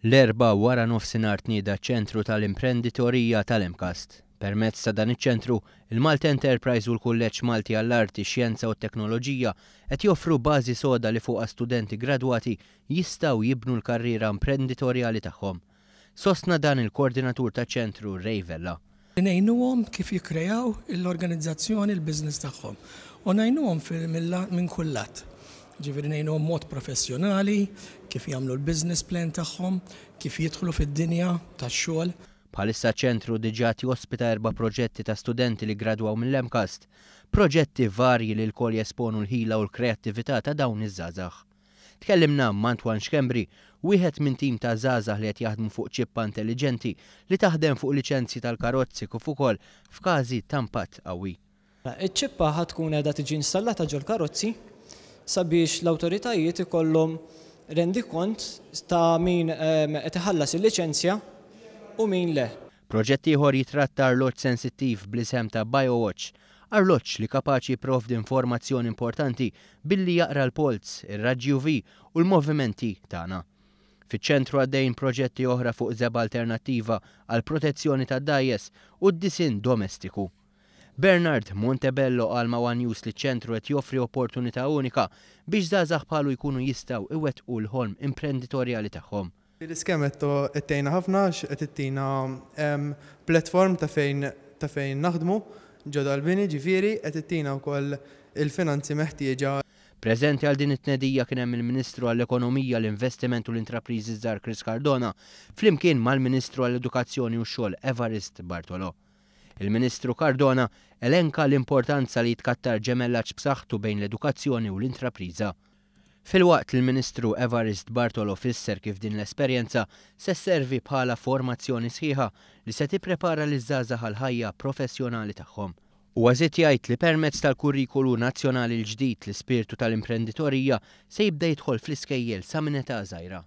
L-erba' wara nofsinhar tnieda ċ-Ċentru tal-Imprenditorija tal-Imkast. Permezz ta' dan iċ-ċentru, il-Malta Enterprise u l-Kulleġġ Malti għall-Arti, Xjenza u t-Teknoloġija qed joffru bażi soda li fuqha studenti gradwati jistgħu jibnu l-karriera imprenditorjali tagħhom. Sostna dan il-koordinatur taċ-ċentru Ray Vella. Ngħinuhom kif jikkreaw l-organizzazzjoni l-business tagħhom u ngħinuhom minn kull lat. Ġifieri ngħinuhom mod professjonali, kif jagħmlu l-business plan tagħhom, kif jidħlu fid-dinja tax-xogħol. Bħalissa ċentru diġà jospita 4 proġetti ta' studenti li gradwaw mill-Imkast, proġetti varji li l-kol jesponu l-ħila u l-kreattività ta' dawn iż-żgħażagħ. Tkellimna m'Antwan Xkembri, wieħed minn tim ta' żgħażagħ li qed jaħdmu fuq ċippa intelligenti li taħdem fuq liċenzji tal-karozzi kif ukoll f'każi ta' impatt qawwi. Iċ-ċippa ħad tkun qiegħda tiġi installata ġol karozzi sabiex l-awtoritajiet ikollhom rendikont ta' min qed iħallas il-liċenzja u min le. Proġett ieħor jitratta arloġġ sensittiv bl-isem ta' BioWatch, arloġġ li kapaċi jipprovdi informazzjoni importanti billi jaqra l-polz, ir-raġġi UV u l-movimenti tagħna. Fiċ-ċentru għaddejjin proġetti oħra fuq żeba alternattiva għal protezzjoni tad-dajjes u d-disinn domestiku. Bernard Montebello għal One News li ċ-ċentru qed joffri opportunità unika biex żgħażagħ bħalu jkunu jistgħu iwettqu l-ħolm imprenditorjali tagħhom. L-iskem qed tgħinna ħafna qed ittina platform ta' fejn naħdmu ġodda l-bini ġifieri qed ittina wkoll il-finanzi meħtieġa. Preżenti għal din it-tnedija kien hemm il-Ministru għall-Ekonomija, l-Investiment u l-Intrapriżi Żgħar Chris Cardona flimkien mal-Ministru għall-Edukazzjoni u x-Xogħol Evarist Bartolo. Il-Ministru Cardona elenka l-importanza li jitkattar ġemellaġġ b'saħħtu bejn l-edukazzjoni u l-intrapriża. Filwaqt il-Ministru Evarist Bartolo fisser kif din l-esperjenza se sservi bħala formazzjoni sħiħa li se tipprepara liż-żgħażagħ għall-ħajja professjonali tagħhom. U għażiet jgħid li permezz tal-kurrikulu nazzjonali l-ġdid l-ispirtu tal-imprenditorija se jibda jidħol fl-iskejjel sa minn età żgħira.